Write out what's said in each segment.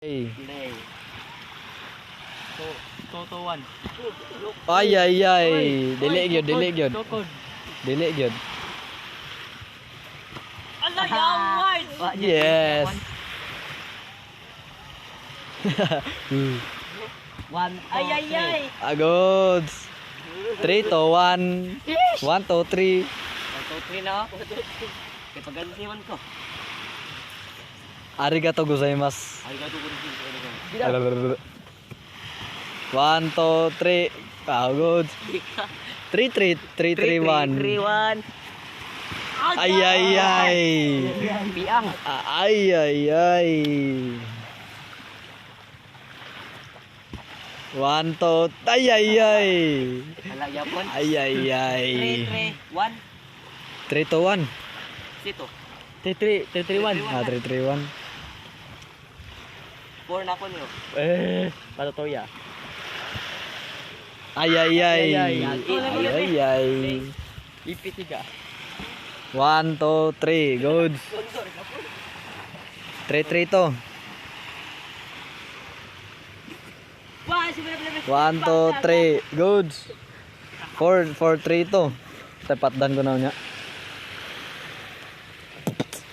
Play. Toto 1. Ay ay ay. Dili gyud, dili gyud. Tokod. Dili gyud. Ala, yawan! Yes. One. Ay, ay, ay. Agods. 3 to 1. 1 to 3. 1, 2, 3 na ako. Kaya pag-gansiwan ko. Arigato gozaimasu. Ay, gato ko rin. 1 to 3. Agods. 3 3 1. 3, 1. Ay ay ay. Biang. Ay ay ay. 1 to ay ay ay. Ala, yapon. Ay ay ay. 3, 1. 3 to 1. Sito. 3 1. Ah 3 3 1. 4 na ako niyo. Patutoya. Ay ay ay. Ay ay ay. Ipitiga. 1 to 3. Good. 3 to. 1 to 3. Good. 4 3 to. Tepatdan ko na niya.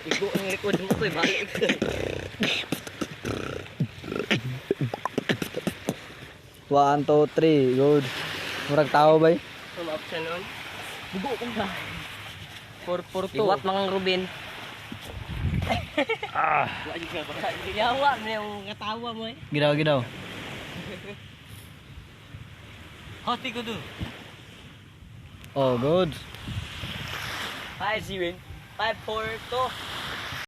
Igo ang record mo ko eh. Balik. One, two, three. Good. Murag tao ba? Ang option nun. Bugo kong ba? 4 2. Iwat mga Ruben. Yawa mo yung katawa mo eh. Ginaw, ginaw. Hoti ko doon. Oh, good. 5-0. 5-4 to.